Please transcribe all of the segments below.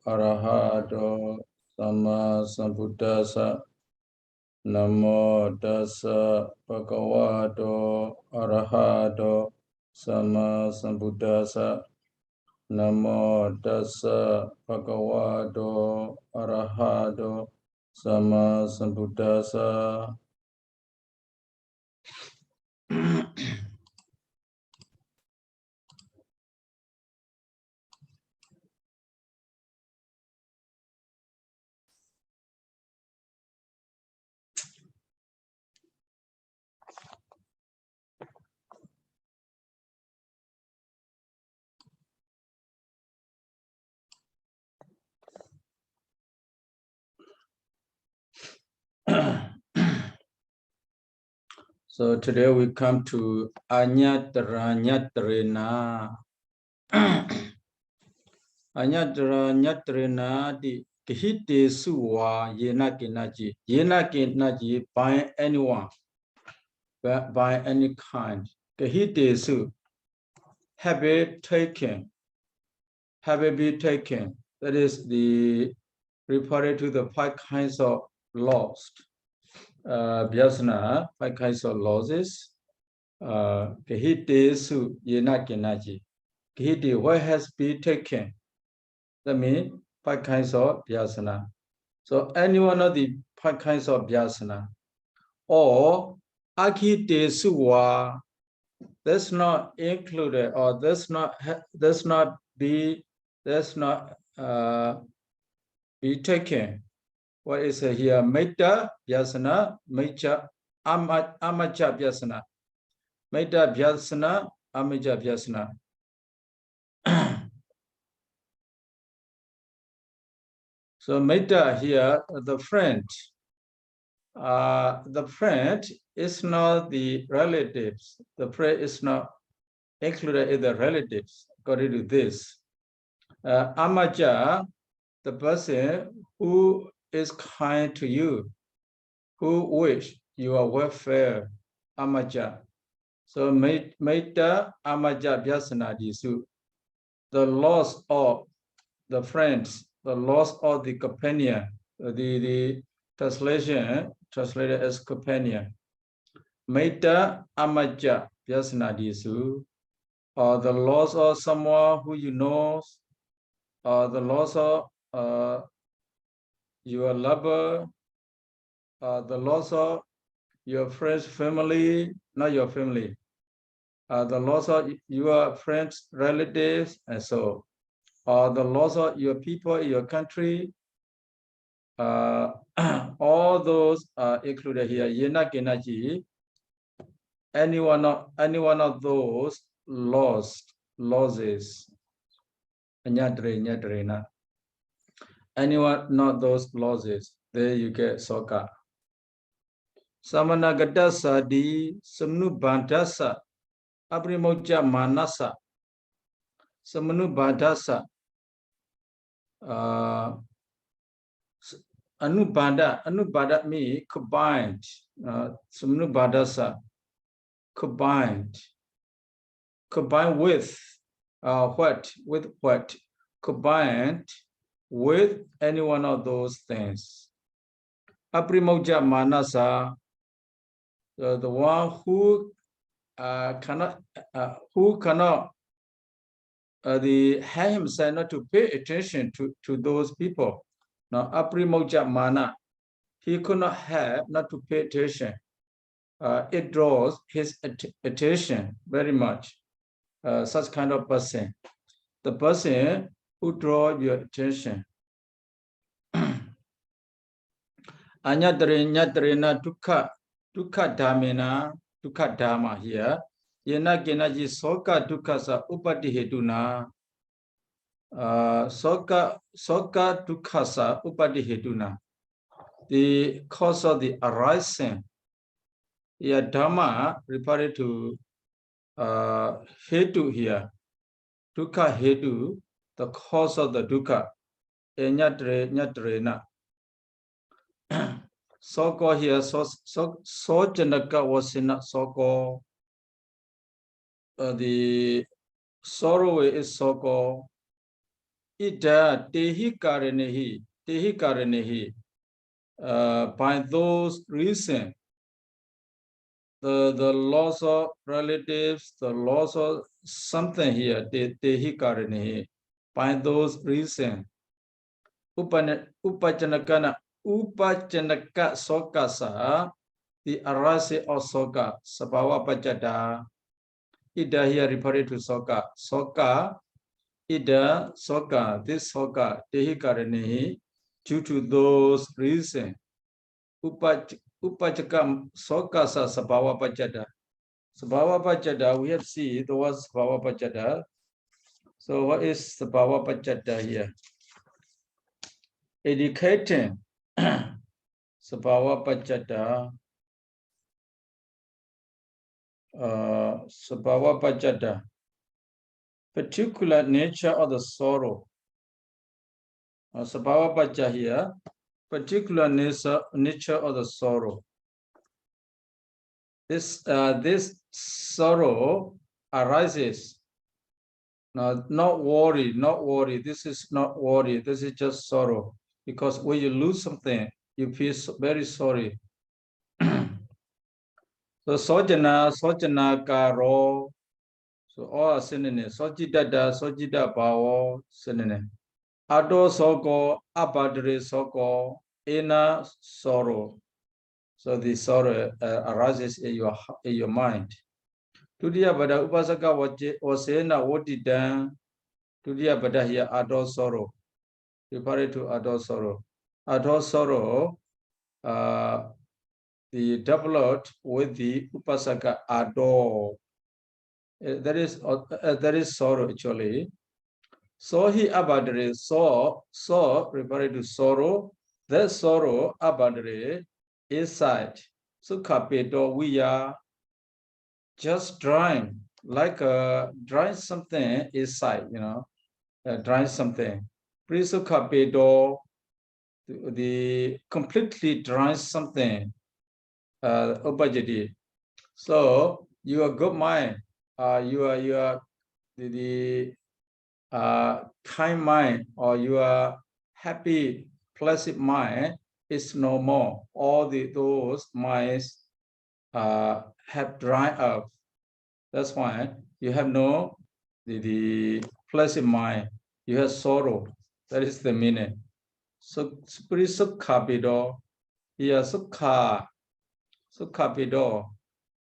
arahato sama sambuddhassa. Namo tassa bhagavato arahato sama sambuddhassa. Namo tassa bhagavato arahato sama sambuddhassa. So today we come to Anyatara-nyatarena. Anyatara-nyatarena di Kihite suwa yenakinaji. Yenakinaji by anyone, by any kind. Kihite su, have it taken. Have it be taken. That is the referred to the 5 kinds of laws. Vyasana, 5 kinds of losses. Kahite su yenakinaji. Kahite, what has been taken? That means 5 kinds of vyasana. So any one of the 5 kinds of vyasana. Or akite suwa, that's not included, or that's not be taken. What is here? Metta vyasana, metta amacha vyasana. Metta vyasana, amacha vyasana. So metta here, the friend. The friend is not the relatives. The friend is not included in the relatives, according to this. Amaja, the person who is kind to you, who wish your welfare, amaja. So metta amaja vyasana disu. The loss of the friends, the loss of the companion, the translation translated as companion. Metta amaja vyasana disu. Or the loss of someone who you know, or the loss of your lover, the loss of your friend's family, not your family, the loss of your friends, relatives, and so, or the loss of your people in your country, all those are included here. Yena kenaji, any one of those losses. Anyadre. Anyone, not those losses, there you get soka. Samanagadasa di samnubandasa abrimoja manasa. Samnubandasa anubanda means combined. Samnubandasa combined with what? With what? Combined with any one of those things. Aprimoja manasa, the one who cannot have himself not to pay attention to those people. Now, aprimoja mana, he could not have not to pay attention. It draws his attention very much. Such kind of person, the person who draws your attention. Anyatarena dukkha dhammena, dukkha dhamma here. Yena kenaji soka dukkasa upadihetuna. Soka dukkasa upadihetuna. The cause of the arising. Yeah, dhamma referred to hetu here. Dukkha hetu, the cause of the dukkha. Nyatarena. Soko here, so janaka was in soko. The sorrow is soko. ida tehi karanihi, by those reasons, the loss of relatives, the loss of something here, tehi karanihi, by those reasons, upachanaka sokasa, the arase of soka, sabhava pachata, ida here referred to soka, ida soka, this soka, tehi karanihi, due to those reasons, upachaka sokasa sabhava pachata. Sabhava pachata, we have seen the word sabhava pachata. So what is sabhava pachata here? Indicating sabhava pachata, sabhava pachata, particular nature of the sorrow. Sabhava pachata here, particular nature of the sorrow. This sorrow arises. Not worry. This is not worry. This is just sorrow. Because when you lose something, you feel very sorry. So sojana karo. So all are synonyms. Sojita bhavo, synonym. Ado soko, abadre soko, inner sorrow. So the sorrow arises in your mind. Tudiya bada upasaka wasena wodidan. Tudiya bada here ado sorrow. Referred to ado sorrow. Ado sorrow, the developed with the upasaka ado. That is sorrow actually. So he abadre, so referred to sorrow. That sorrow abadre is sight. Sukha pedo, we are just drawing, like drawing something is sight, drawing something. Prisukha pedo, the completely drawing something, opajiti. So your good mind, your the kind mind or your happy, pleasant mind is no more. All those minds have dried up. That's why you have no the pleasant mind. You have sorrow. That is the meaning. So sukha pido, here sukha pido.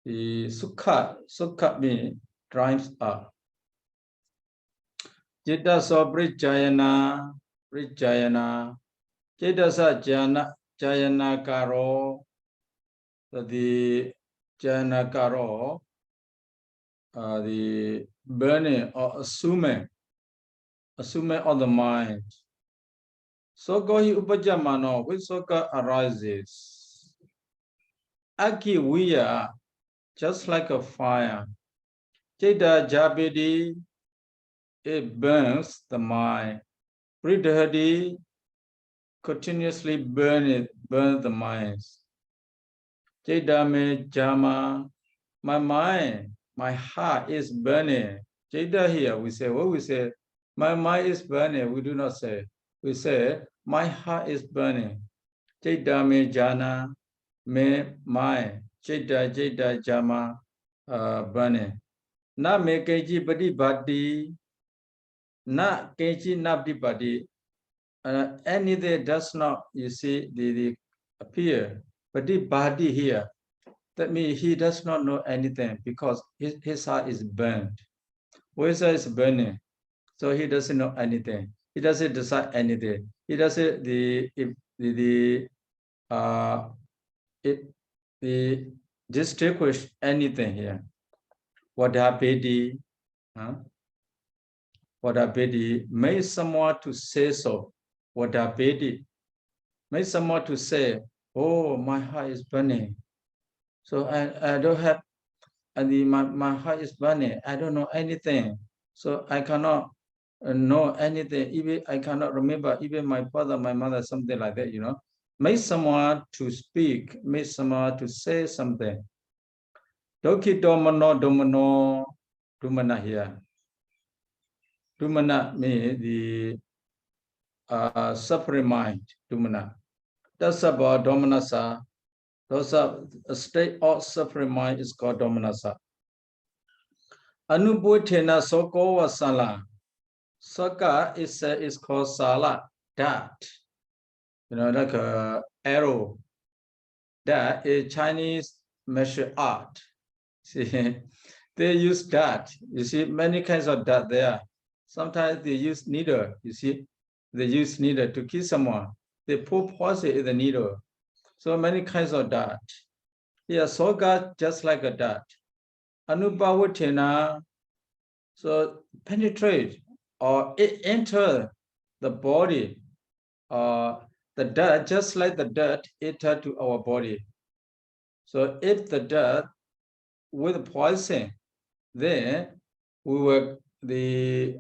The sukha means drives up. Jitasa prijayana, Jitasa jayana karo, the jayana karo, the burning or assuming on the mind. So gohi upajamano, which soka arises. Aki wiya, just like a fire. Jeda jabidi, it burns the mind. Pridhadi, continuously burn the minds. Jedame jama, my mind, my heart is burning. Jeda here, we say, what we say? My mind is burning, we do not say. We say, my heart is burning. Jedame jana, me mind. Jeda jama, burning. Na me keji badi badi, na keji nabdi badi. Anything does not, you see, the appear. But the body here, that means he does not know anything because his heart is burned. His heart is burning, so he doesn't know anything. He doesn't decide anything. He doesn't distinguish anything here. Vadapedi, Vadapedi, make someone to say so. Vadapedi, make someone to say, oh, my heart is burning. So I don't have, and my heart is burning. I don't know anything. So I cannot know anything. Even I cannot remember even my father, my mother, something like that, Make someone to speak, make someone to say something. Doki domano, dumana here. Dumana means suffering mind, Dumana. That's about domanasa. Those are a state of suffering mind is called domanasa. Anubhutina Sokova Sala. Soka is called Sala, dart. You know, like a arrow. That is Chinese martial art. See, they use dart. You see, many kinds of dart there. Sometimes they use needle. You see, they use needle to kill someone. They put poison in the needle. So many kinds of dart. Here, soka just like a dart. Anubhavatena, so penetrate or it enter the body. The dirt, just like the dirt, enter to our body. So if the dirt with poison, then we will be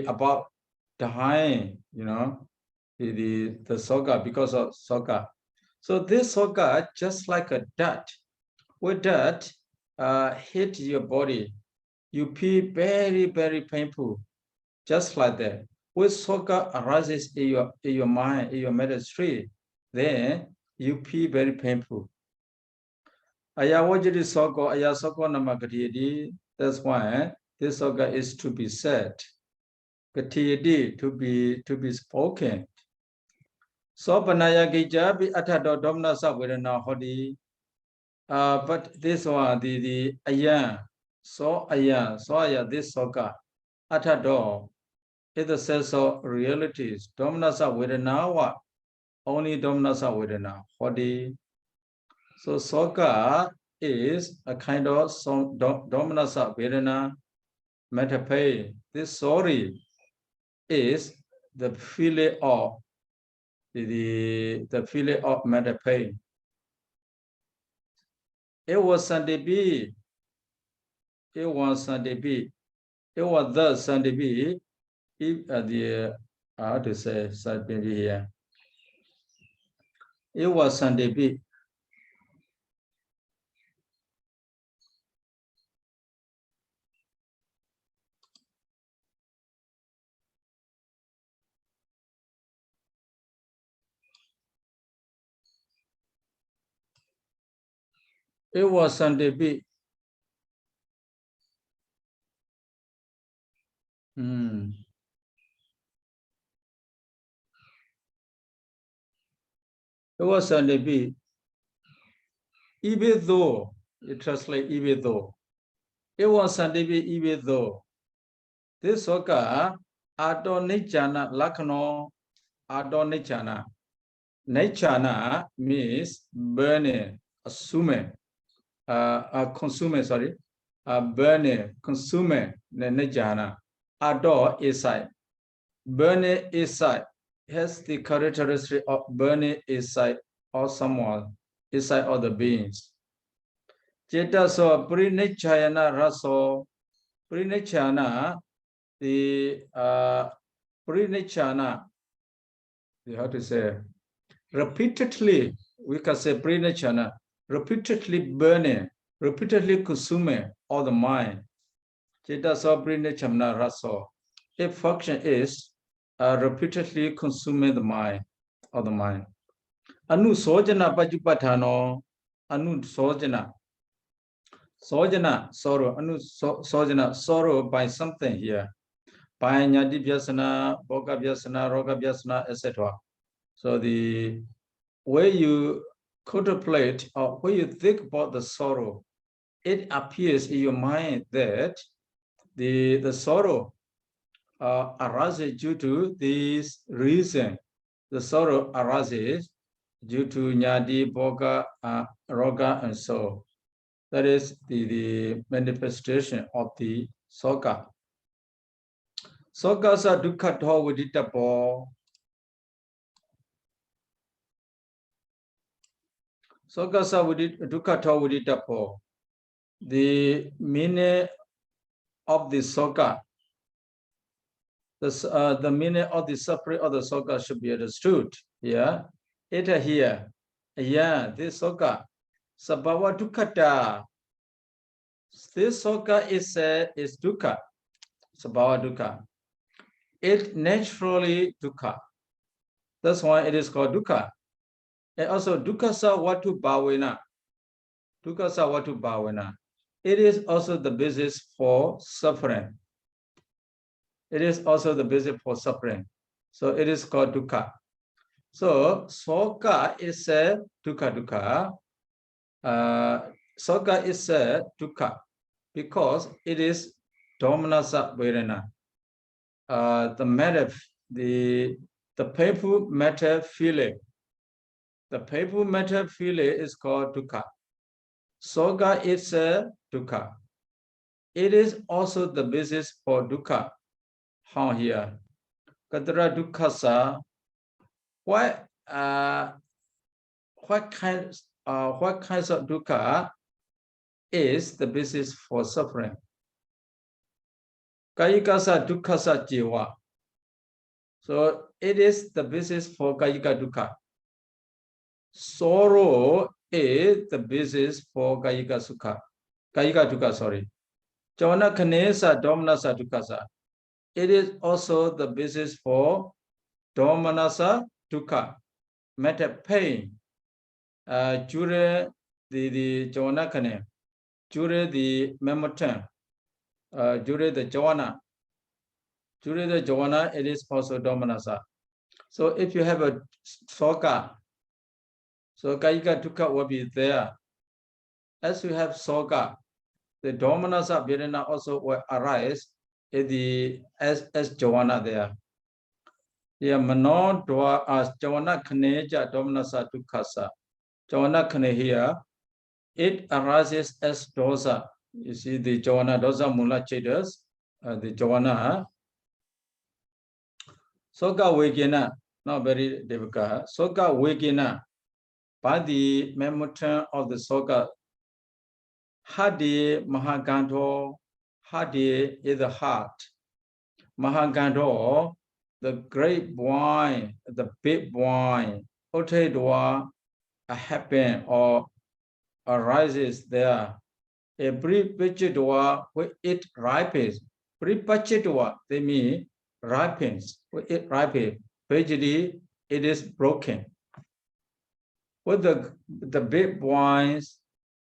about dying, you know, the soka because of soka. So this soka just like a dirt. With dirt hit your body, you feel very, very painful, just like that. With soka arises in your mind, in your medicine, then you feel very painful. Ayawajiri soko, ayasoko namakatiyadi. That's why this soka is to be said. Katiyadi, to be spoken. So panaya gijabi atado domnasa vedana hodi. But this one, the ayan, so ayan, this soka, atado, is the sense of realities. Domnasa vedana what? Only domnasa vedana hodi. So soka is a kind of domanasa vedana metapain. This sorry is the feeling of the feeling of metapain. It was Sandebi. It was Sandebi. It was the Sandebi. The how to say Sandebi here? It was Sandebi. It was Sandebi. It was Sandebi. Even though, it translates even though. It was Sandebi even though. This soka adonichana lakano adonichana. Nichana means burning, assuming, consuming, sorry. Burning, consuming, nichana. Ado inside. Burning inside has the characteristic of burning inside or someone, inside of the beings. Cheta so prinichayana raso. Prinichana, the prinichana, how to say, repeatedly, we can say prinichana, repeatedly burning, repeatedly consuming all the mind. Cheta so prinichana raso. Its function is repeatedly consuming the mind, or the mind. Anu sojana pajupatano, anu sojana. Sojana, sorrow, anu sojana, sorrow by something here. By nyati vyasana, boga vyasana, roga vyasana, etc. So the way you contemplate or when you think about the sorrow, it appears in your mind that the sorrow arises due to this reason. The sorrow arises due to nyadi, boga, roga, and so. That is the manifestation of the soka. Soka sa dukkhaṭṭha viditapo. Soka sa dukkhaṭṭha viditapo. The meaning of the soka, the meaning of the suffering of the soka should be understood. Yeah, it here. Yeah, this soka. Sabhava dukkhaṭṭha. This soka is dukkha. sabhava dukkha. It naturally dukkha. That's why it is called dukkha. And also Dukkhasaccaniddesavaṇṇanā. Dukkhasaccaniddesavaṇṇanā. It is also the basis for suffering. It is also the basis for suffering. So it is called dukkha. So soka is a dukkha. Soka is a dukkha because it is domanassa vedana. The painful matter feeling. The painful matter feeling is called dukkha. Soka is a dukkha. It is also the basis for dukkha. How here? Katara dukkhasa. What kinds of dukkha is the basis for suffering? Kayikasa dukkhasa jiva. So it is the basis for kayika dukkha. Sorrow is the basis for kayika dukkha, sorry. Javana khanesa domanassa dukkhasa. It is also the basis for domanassa dukkha, matter pain. During the javana khane, during the memory, during the javana, it is also domanassa. So if you have a soka, so kayika dukkha will be there. As you have soka, the domanassa vedana also will arise as javana there. Yeah, mano dwa as javana khaneja domanassa dukkhasa. Javana khane here, it arises as dosa. You see the javana dosa mula chetas, the javana. Soka vekina, not very difficult. Soka vekina, by the memory of the soka. Hadi mahagandho, hadi is the heart. Mahagandho, the great wine, the big wine. Otedwa happen or arises there. A brief pachidwa, where it ripens. Brief pachidwa, they mean ripens. Where it ripens. Basically, it is broken. With the big wines,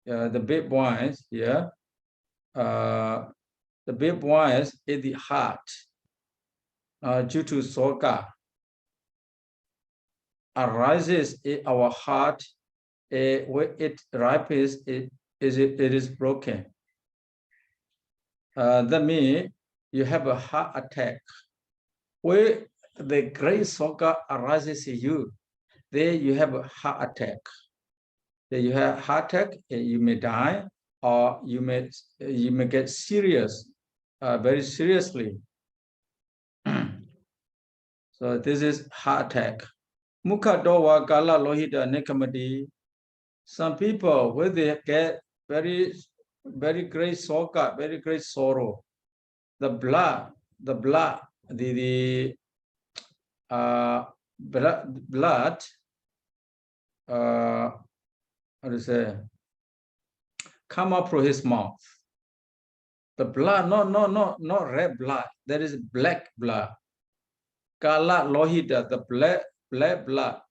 the big wines here, the big wines is the heart. Due to soka, arises in our heart, where it ripens, it is broken. That means you have a heart attack. Where the great soka arises in you, there you have a heart attack. There you have heart attack, you may die, or you may get serious, very seriously. So this is heart attack. Mukha dowa kala lohita nekamati. Some people, when they get very great soka, very great sorrow, the blood, how to say, come up from his mouth. The blood, not red blood. There is black blood. Kala lohita, the black blood,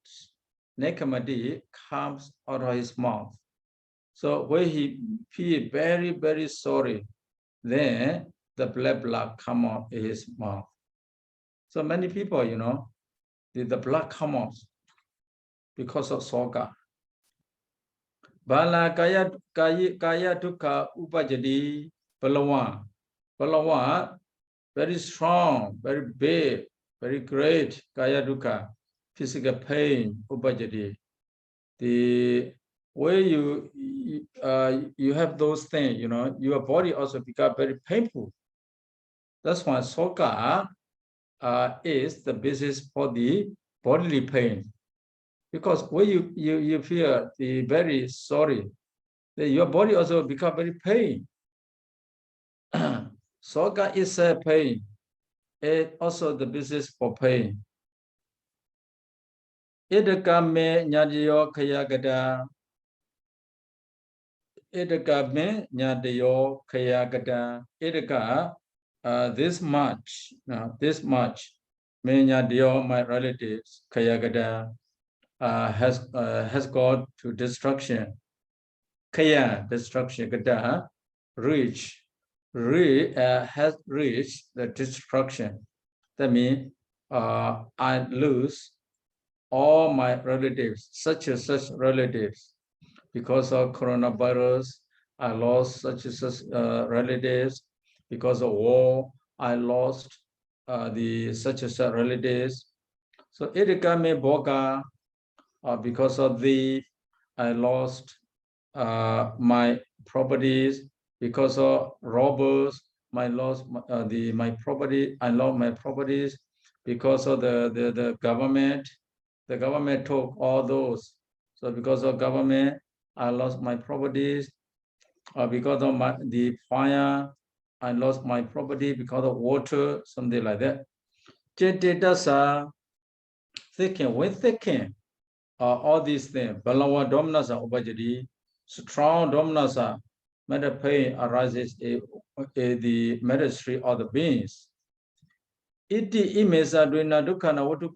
nekamati, comes out of his mouth. So when he feel very, very sorry, then the black blood come out in his mouth. So many people, you know, the blood come out because of soka. Bala kaya dukkha upajati Balawan, very strong, very big, very great kaya dukkha, physical pain upajati. The way you have those things, you know, your body also become very painful. That's why soka is the basis for the bodily pain. Because when you feel the very sorry, then your body also become very pain. Soka is a pain. It also the basis for pain. Idakame nyadiyo kayagada. Idakame nyadiyo kayagada. Idaka, this much, many of my relatives, Kayagada, has gone to destruction. Kaya, destruction, Gada, has reached the destruction. That means I lose all my relatives, such relatives. Because of coronavirus, I lost such relatives. Because of war, I lost such relatives. So Irikame Boga, because of I lost my properties. Because of robbers, I lost my property. I lost my properties because of the government. The government took all those. So because of government, I lost my properties. Because of the fire, I lost my property. Because of water, something like that. Chetitasa, thinking, all these things. Balawa dominasa upajadi, strong dominasa, matter pain arises in the ministry of the beings. Iti imesa duina dukkana watu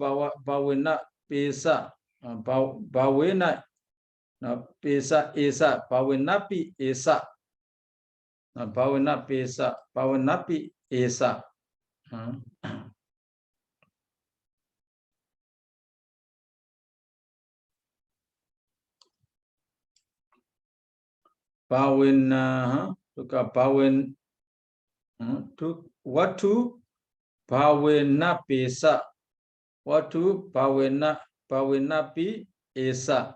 bawena pesa, bawena pesa esa, bawenapi esa, bawena pesa, bawenapi esa. Bawena, duka bawen, watu bawena pesa, watu bawenapi esa.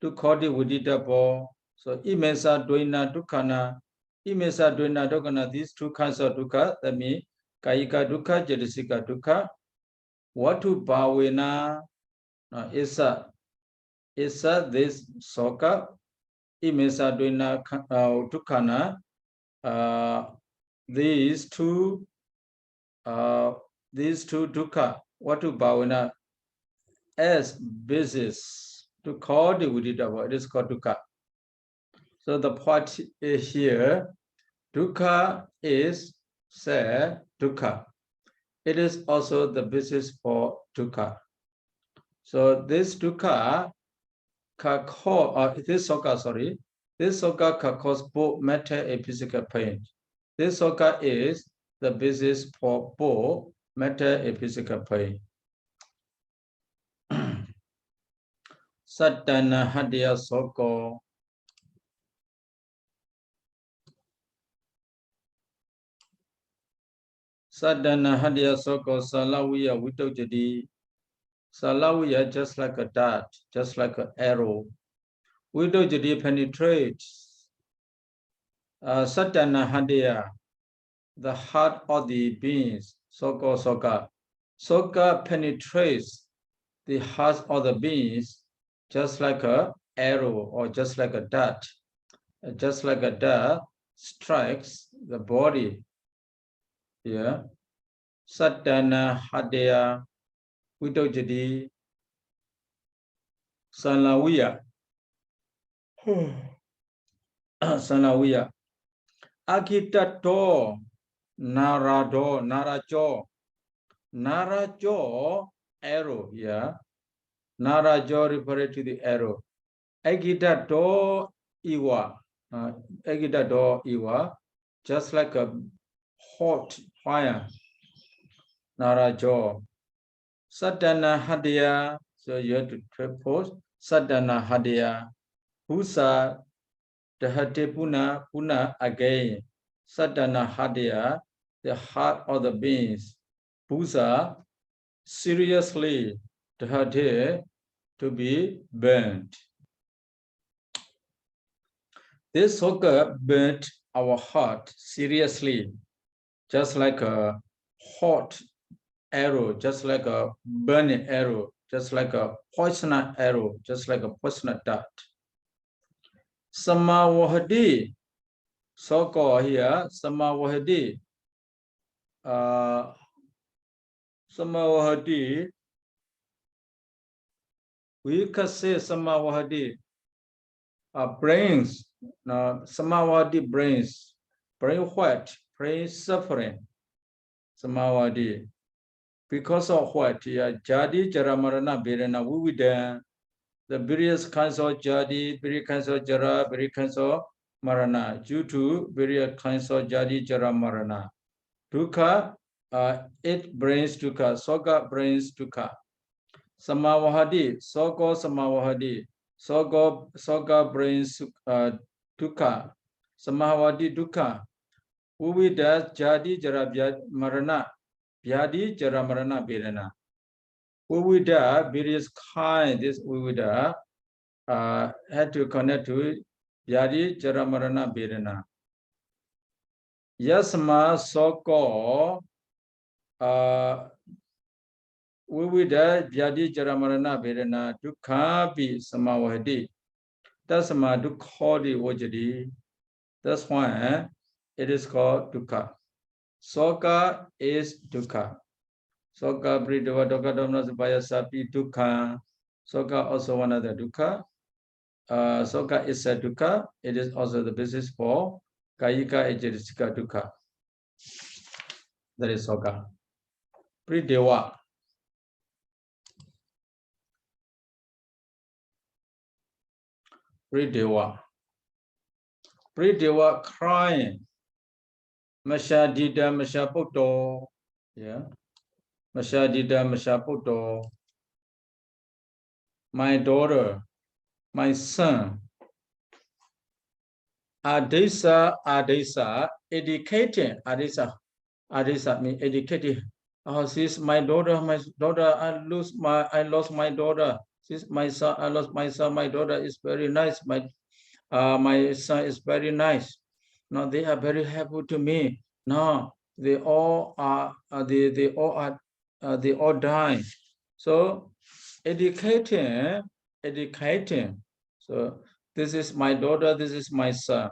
To call it Udita Bo. So Imesa Duina Dukkana, Imesa Duina Dukkana, these two kinds of dukkha, that means Kayika dukkha, Jetasika dukkha. Watu Bawena Isa this soka, Imesa Duina Dukkana, these two dukkha, Watu Bawena as basis. To call the Udita, it is called dukkha. So the point here, dukkha is said dukkha. It is also the basis for dukkha. So this dukkha can cause, this soka can cause both mental and physical pain. This soka is the basis for both mental and physical pain. Sattana Hadya Soko. Saddana Hadya Soko Salawiya Vitojadi. Salawiya just like a dart, just like an arrow. Vitojadi penetrates. Saddana Hadya, the heart of the beings. Soko Soka. Soka penetrates the heart of the beings just like an arrow or just like a dart. Just like a dart strikes the body. Yeah. Saddana Hadya Vidojadi Salawiya. Salawiya. Akitato Narajo. Narajo, arrow, yeah. Narajo referred to the arrow. Agitato Iwa. Agitato Iwa, just like a hot fire. Narajo. Saddana Hadya, so you have to propose Saddana Hadya. Husa Dahate Puna again. Saddana Hadya, the heart of the beings. Pusa, seriously, Dahate, to be burnt. This soka burnt our heart seriously, just like a hot arrow, just like a burning arrow, just like a poisonous arrow, just like a poisonous dart. Samawahadi, so-called here, Samawahadi. Samawahadi, we can say Samawahadi, brains, Samawahadi brains, brain what? Brain suffering. Samavadi. Because of what? Jadi, Jaramarana, Vedana, Vivida, the various kinds of Jadi, various kinds of Jara, various kinds of Marana, due to various kinds of Jadi, Jara, Marana. Dukkha, it brings Dukkha, Soga brings Dukkha. Samavahadi, Sogo Samavahadi, Soga brings Dukkha. Samavadi Dukkha. Uvida Jadi Jara Marana, Vyadi Jara Marana Vedana. Uvida, various kind, this Uvida had to connect to Vyadi Jara Marana Vedana. Yasma Soko Vivida Vyadi Jaramarana Vedana Dukkha Pi Samavahadi. That's my Dukkhadi Vajadi. That's why it is called Dukkha. Soka is Dukkha. Soka Pridava Dukkha Domna Sabaya Sapi Dukkha. Soka also one other Dukkha. Soka is a Dukkha. It is also the basis for Kayika Ejerisika Dukkha. That is Soka. Prideva. Prideva. Prideva crying. Mashadida Mashapoto. Yeah. Mashadida Mashapoto. My daughter, my son. Adesa, educating. Adesa means educating. Oh, she's my daughter, I lost my daughter. She's my son, I lost my son, my daughter is very nice. My son is very nice. No, they are very helpful to me. No, they all are they all dying. So educating. So this is my daughter, this is my son.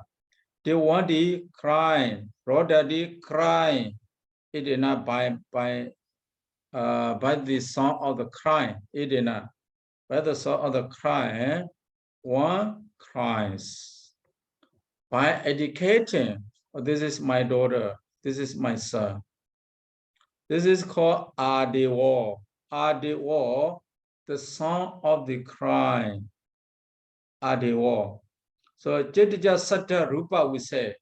They want to crying, brotherly crying. It did not by the sound of the crying. It did not. By the sound of the crying, one cries. By educating, oh, this is my daughter, this is my son. This is called Adewo. Adewo, the sound of the crying. Adewo. So Jetija Satta Rupa we say,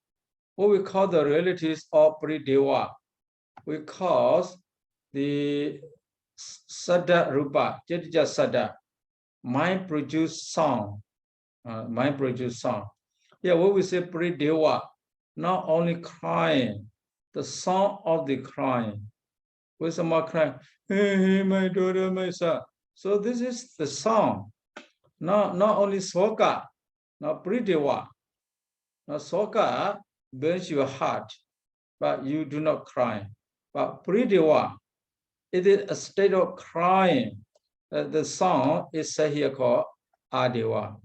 what we call the relatives of Prideva. We call the Satta Rupa, Jetija Satta, mind produced sound. Mind produced sound. Yeah, what we say Prideva, not only crying, the sound of the crying. With someone crying, hey, my daughter, my son. So this is the sound. Not only Soka, not Prideva. Now Soka burns your heart, but you do not cry. But Prideva, it is a state of crying. The song is here called Adeva.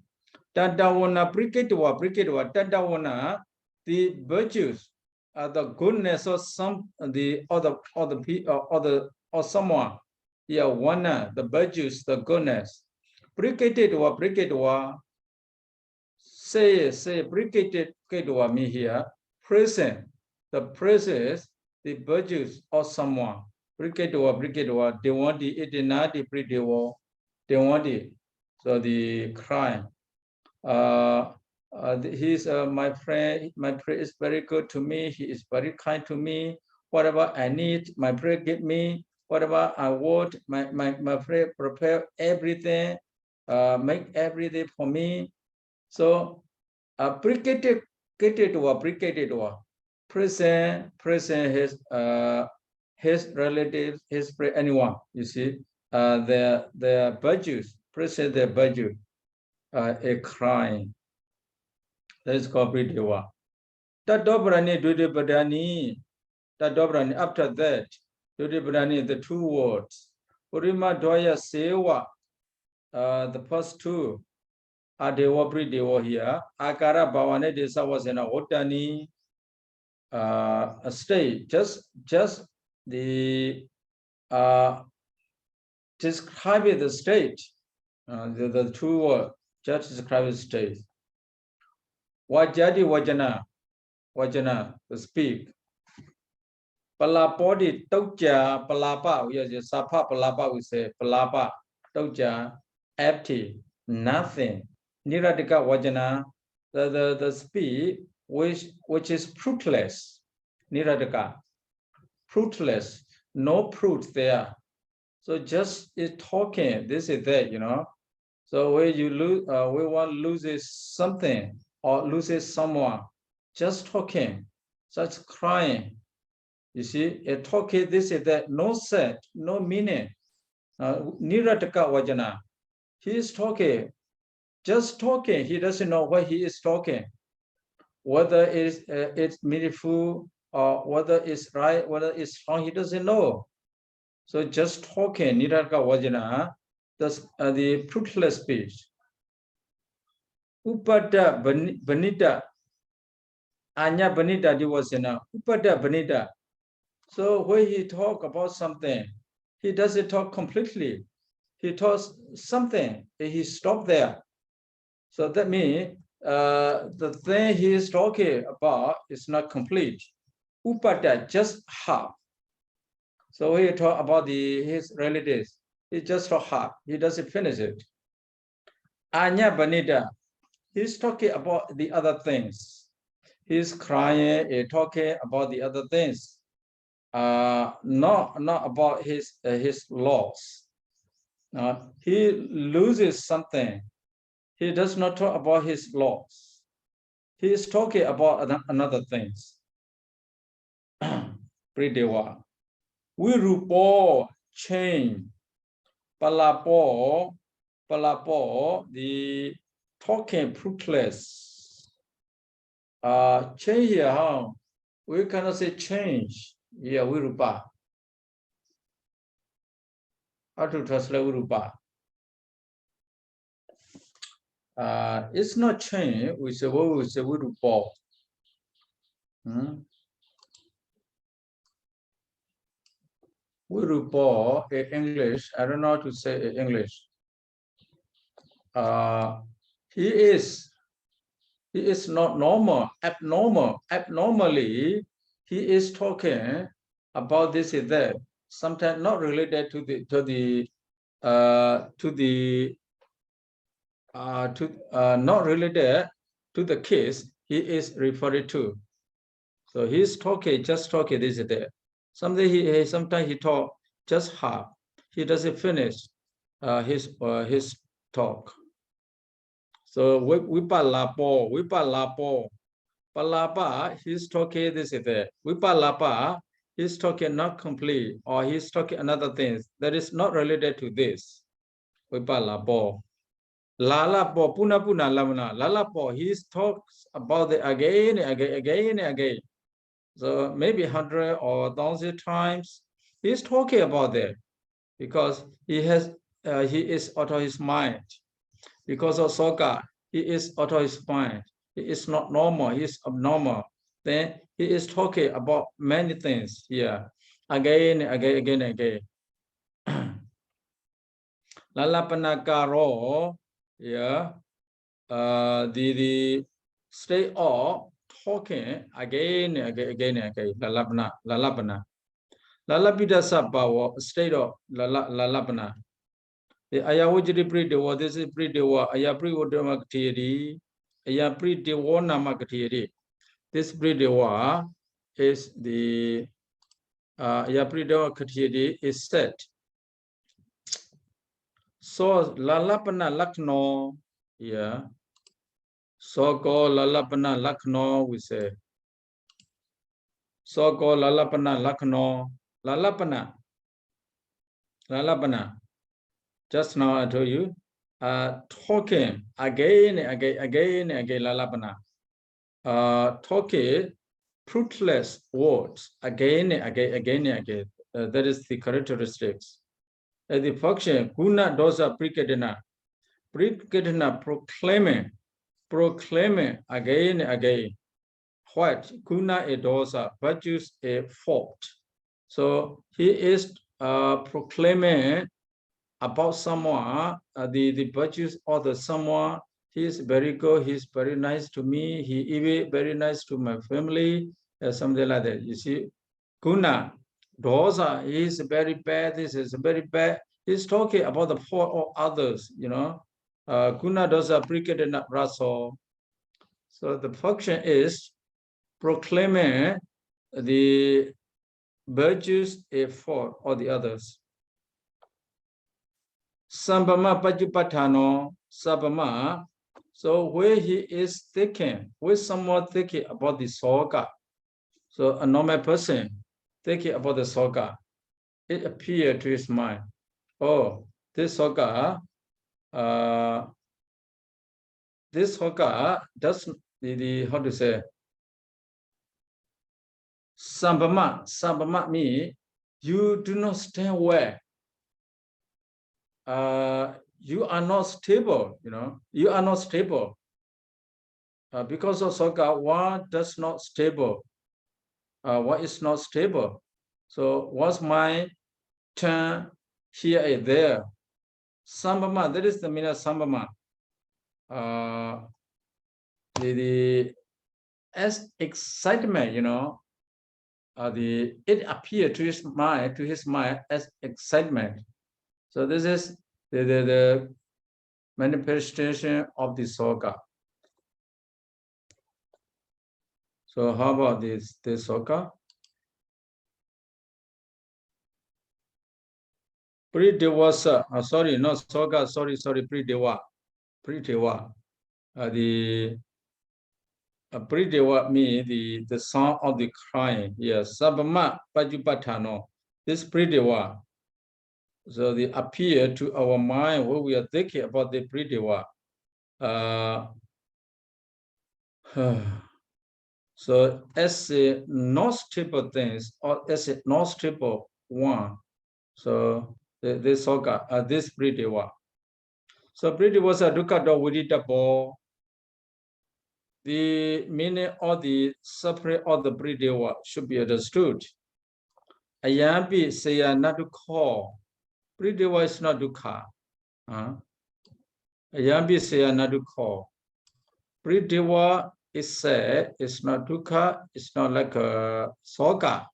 Tadawana Priketwa, Tadawana, the virtues, the goodness of some the other or someone. Yeah, one the virtues, the goodness. Priketwa, say Priketwa me here, present, the praises, the virtues of someone. Priketwa, they want the itinati Prideva, they want it. So the crime. He's my friend is very good to me. He is very kind to me. Whatever I need, my friend give me. Whatever I want, my friend prepare everything, make everything for me. So present his relatives, his anyone, you see, their virtues, present their virtue, a crime. That is called Prideva. Tadobrani Dudibadani. Tadobrani, after that, Dudibadani, the two words. Purima Doya Sewa, the first two. Adewa Prideva here. Akara Bhavane Desa was in a Otani state. Just the describe the state. The two words, just describe the state. Wajadi Wajana, to speak. Palapodi Tokja Palapa, we are Sapa Palapa, we say Palapa Tokja, empty, nothing. Niradika Vajana, the speed which is fruitless. Niradika, fruitless, no fruit there. So just is talking, this is that, you know. So when you lose, we want loses something or loses someone, just talking, such crying. You see, a talking, this is that, no set, no meaning. Nirataka Vajana. He is talking, just talking. He doesn't know what he is talking. Whether it's meaningful or whether it's right, whether it's wrong, he doesn't know. So just talking, Nirataka Vajana, the fruitless speech. Upada Banita, Anya Banita Divasana, Upada Banita. So when he talk about something, he doesn't talk completely. He talks something, he stopped there. So that means the thing he is talking about is not complete. Upada, just half. So when he talk about his relatives, he just talk half. He doesn't finish it. Anya Banita, he's talking about the other things. He's crying, talking about the other things. Not about his loss. He loses something. He does not talk about his loss. He is talking about another things. Pridewa. Virupo, change. Palapo, the talking fruitless. Change here, how? We cannot say change. Yeah, virupa. How to translate virupa? It's not change. We say what we say virupa. Virupa in English. I don't know how to say in English. He is not normal, abnormal. Abnormally, he is talking about this and that. Sometimes not related not related to the case he is referring to. So he's talking, just talking this and that. Sometimes he talk just half. He doesn't finish his talk. So Vipalapo, Palapa, he's talking this is that. Vipalapa, he's talking not complete, or he's talking another things that is not related to this. Vipalapo. Lalapo, Puna Lamana, Lalapo, he talks about it again and again. So maybe 100 or 1,000 times. He's talking about that because he is out of his mind. Because of Soka, he is out of his mind. He is not normal, he is abnormal. Then he is talking about many things here, again. Lalapanakaro, yeah, the state of talking again. Lalapana. Lalapidasa power, state of lalapana. The Ayawajiri Pridewa, this is Pridewa, Ayapri Wodamakatiri, Ayapri Dewana Makatiri. This Pridewa is the Ayapri Dewa is set. So Lalapana Lakno, yeah. So called Lalapana Lakno, we say. So called Lalapana Lakno, Lalapana. Just now I told you, talking again, Lalapana. Talking fruitless words again. That is the characteristics. The function, guna dosa prikadana. Prikadana proclaiming again. What? Guna e dosa, virtues a fault. So he is proclaiming about someone, the virtues of the someone. He is very good, he is very nice to me, he even very nice to my family, something like that. You see, Guna, dosa is very bad, this is very bad. He's talking about the fault of others, you know. Guna dosa prikadana raso. So the function is proclaiming the virtues a fault or the others. Sambhama Pajupatano, Sabhama. So where he is thinking, where someone thinking about the soga. So a normal person thinking about the soga, it appeared to his mind. Oh, this soga does the how to say Sambhama means you do not stand well. You are not stable, you know, you are not stable. Because of soga, one does not stable. One is not stable. So once my turn here and there, sambhama, that is the meaning of sambhama. As excitement, you know, it appeared to his mind as excitement. So this is the manifestation of the soga. So how about this soga? Pridevasa, sorry, not soga, sorry, Prideva. The Prideva means the sound of the crying. Yes, Sabhama Pajupatano. This Prideva. So they appear to our mind when we are thinking about the Prideva. So as a non-stable things or as a non-stable one, so this soga, this Prideva. So Prideva was a dukkha do viditabo. The meaning of the separate of the Prideva should be understood. Ayampi say not to call. Prideva is not dukkha. Ayampi say not to call. Prideva is said it's not dukkha, it's not like a soga.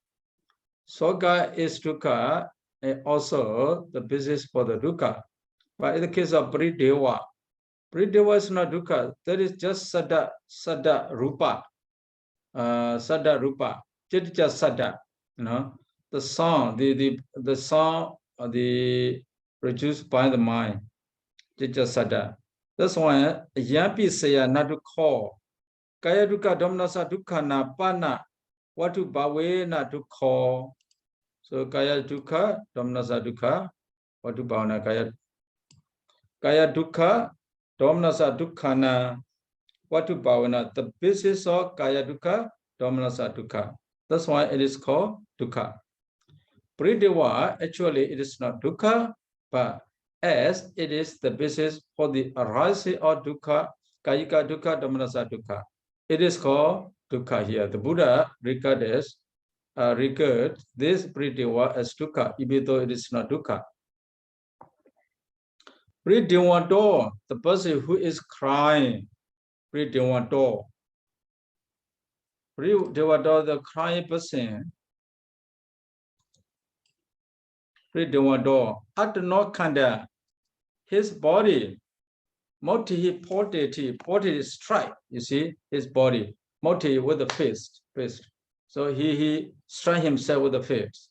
Soga is dukkha and also the basis for the dukkha. But in the case of Prideva is not dukkha, that is just sada rupa. Sada rupa, just sada, you know, the sound, the sound produced by the mind, just sada. That's why Yampi say not to call. Kaya dukkha domanasa dukkhana pana watu bawe not to call. So kaya dukkha domanasa dukkha watu bhavana kaya dukkha domanasa dukkhana watu bhavana, the basis of kaya dukkha domanasa dukkha. That's why it is called dukkha. Prideva, actually it is not dukkha, but as it is the basis for the arising of dukkha, kayika dukkha domanasa dukkha. It is called dukkha here. The Buddha regard this Prideva as dukkha, even though it is not dukkha. Prideva, the person who is crying, Prideva, the crying person, Prideva, Attanokanda, his body, Moti potty strike, you see, his body, Moti with the fist. So he strike himself with the fist.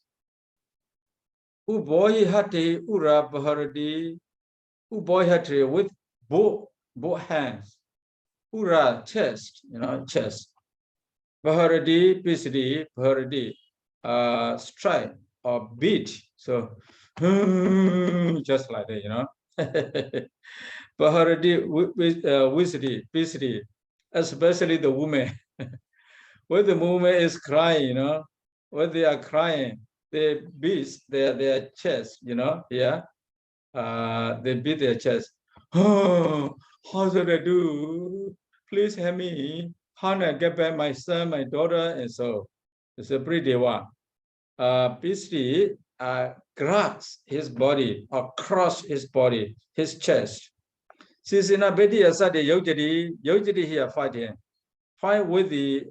Ubohi hati ura baharadi, Ubohi hati with both hands. Ura, chest, you know, chest. Baharadi, pisidi, baharadi, strike or beat. So just like that, you know. Baharadi, pisidi, especially the woman. When the woman is crying, you know, when they are crying, they beat their chest, you know, yeah. They beat their chest. Oh, how should I do? Please help me. How do I get back my son, my daughter, and so it's a pretty one. Pisri grabs his body or crush his body, his chest. Sisina Betty Asadi Yojadi here fight with the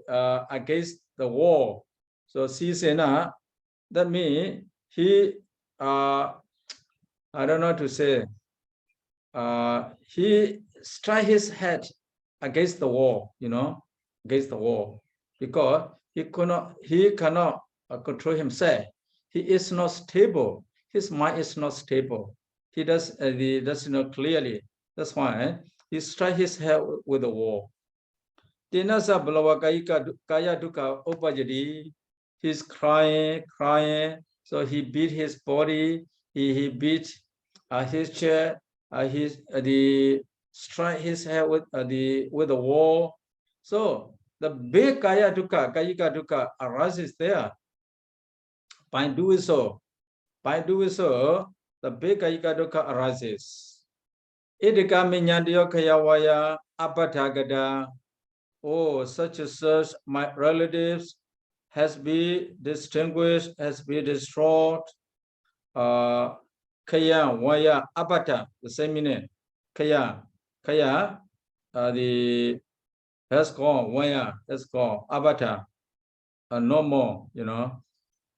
against the wall. So Sisena, that means he I don't know how to say, he strike his head against the wall, against the wall, because he cannot control himself. He is not stable. His mind is not stable. He does not clearly. That's why he strike his head with the wall. Tinasa balawa kaya dukkha upajati. He's crying. So he beat his body. He beat his chair. He strike his head with the wall. So the big kaya dukkha arises there. By doing so, the big kaya dukkha arises. Idika minyandiyo kayawaya Abhidhamma. Oh, such my relatives has been distinguished, has been destroyed. Kaya, Waya, Abata, the same meaning. Kaya, the has gone, Waya, has gone, Abata, no more,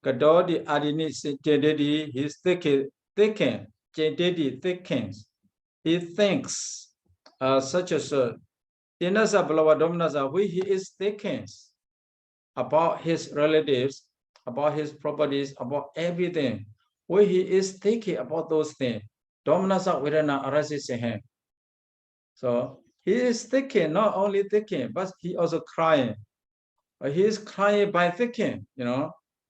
Kadodi Adini Jededi, he's thickens, Jededi thickens. He thinks, such Tinasa Balawadomnasa, where he is thickens about his relatives, about his properties, about everything. Where he is thinking about those things, Domnasa Vedana arises in him. So he is thinking, not only thinking, but he also crying. He is crying by thinking,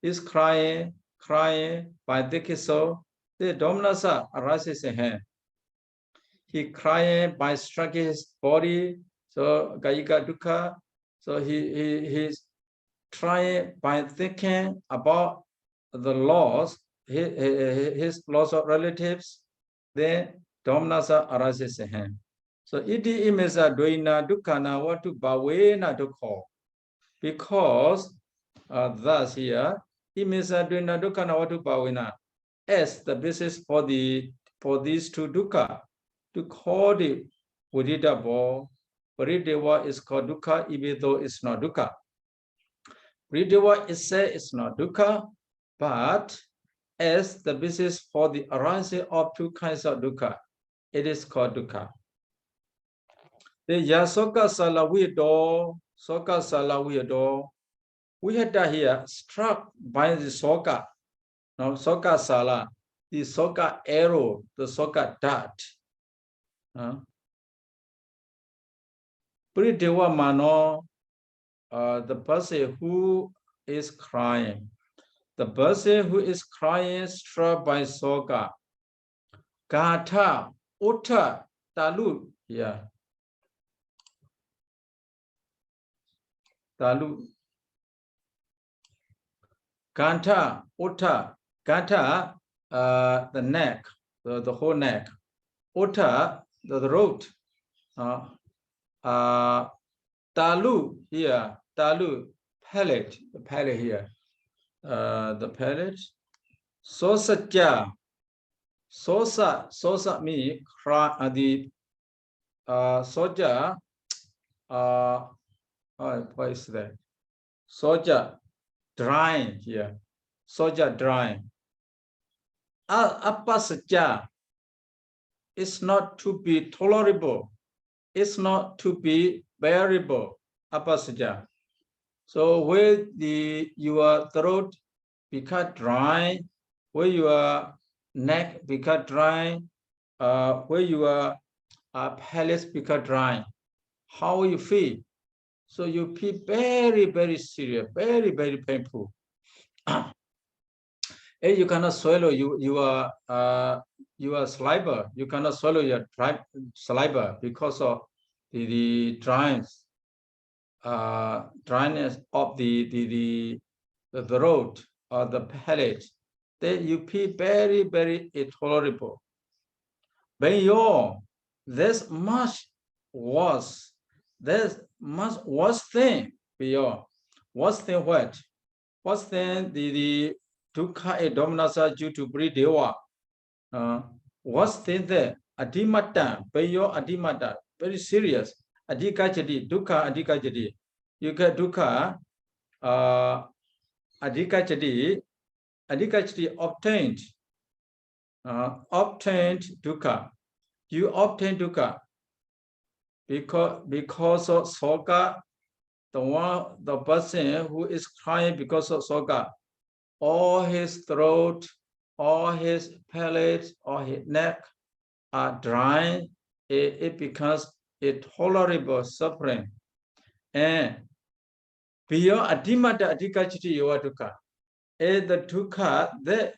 He's crying by thinking. So the Domnasa arises in him. He crying by striking his body. So Kayika Dukkha. So he's trying by thinking about the loss, his loss of relatives, then Domnasa arises in him. So iti imesa doina dukkhana watu bhavena dukkha. Because thus here, imesa doina dukkhana watu bhavena, as the basis for these two dukkha, to call the Buddhidabha. Buddhidabha is called dukkha, even though it's not dukkha. Buddhidabha itself is not dukkha, but as the basis for the arising of two kinds of dukkha, it is called dukkha. The Yasoka Salawido, we had that here struck by the Soka. Now Soka Sala, the Soka arrow, the Soka dart. Buddhidabha mano, the person who is crying. The person who is crying struck by Soka. Gata, Uta, Talu, yeah. Talu. Ganta, Uta, Gata, the neck, the whole neck. Uta, the throat. Talu, here, Talu, palate, the palate here. The palate. Sosacha. Sosa means the soja. What is that? Soja drying here. Soja drying. Apasaja is not to be tolerable. It's not to be bearable. Apasaja. So where your throat become dry, where your neck become dry, where your palate become dry, how you feel? So you feel very, very serious, very, very painful. And you cannot swallow your saliva. You cannot swallow your saliva because of the dryness of the throat or the palate. Then you feel very, very intolerable. But there's much worse. There's much worse thing beyond. Worse than what? Worse than the dukkha and dominasa due to Buddhidabha. Worse than the adimata, beyond adimata, very serious. Adhikajati, dukkha adhikajati. You get dukkha adhikachati obtained dukkha. You obtain dukkha because of soka. The person who is crying because of soka, all his throat, all his palate, all his neck are dry. It becomes a tolerable suffering. And beyond adhimata adhikachiti yoga dukkha, is the dukkha that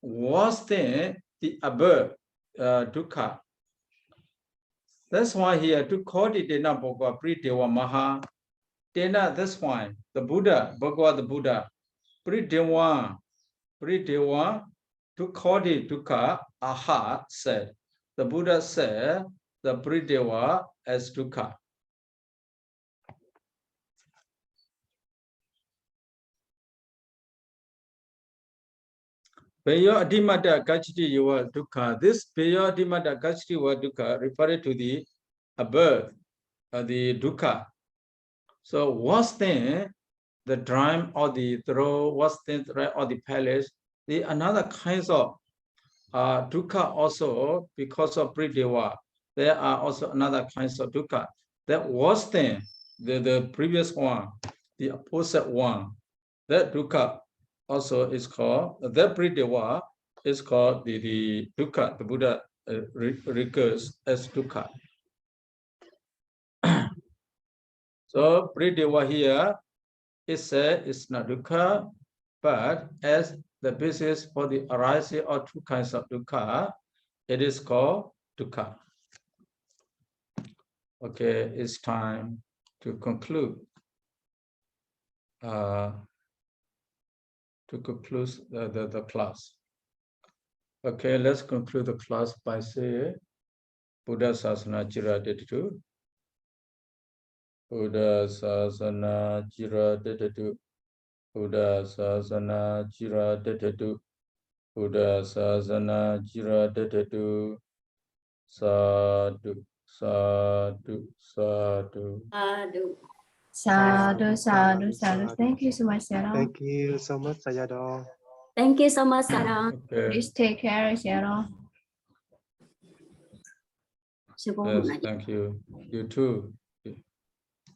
was there the above dukkha. That's why here to call it Dena Bhagavad Priteva Maha. Dena, that's why the Buddha, Bhagavad the Buddha, Priteva, to call it dukkha, aha said. The Buddha said the Priteva as dukkha. Peyo adhimata gacchati yoga dukkha. This peyo adhimata gacchati yoga dukkha referred to the above, the dukkha. So what's then the drum or the throat, what's then or the palace? The another kinds of dukkha also because of prideva. There are also another kinds of dukkha. That was then the previous one, the opposite one. That dukkha also is called, that prideva is called the dukkha. The Buddha recurs as dukkha. So prideva here is said it's not dukkha, but as the basis for the arising of two kinds of dukkha, it is called dukkha. Okay, it's time to conclude. The class. Okay, let's conclude the class by saying Buddha Sasana Jira Deditu. Buddha Sasana Jira Deditu. Buddha Sasana Jira Deditu. Buddha Sasana Jira Deditu. Sadhu, sadhu, sadhu. Sadhu, sadhu, sadhu. Thank you so much, Sayadaw. Thank you so much, Sayadaw. Thank you so much, Sarah. Okay. Please take care, Sayadaw. Yes, thank you. You too.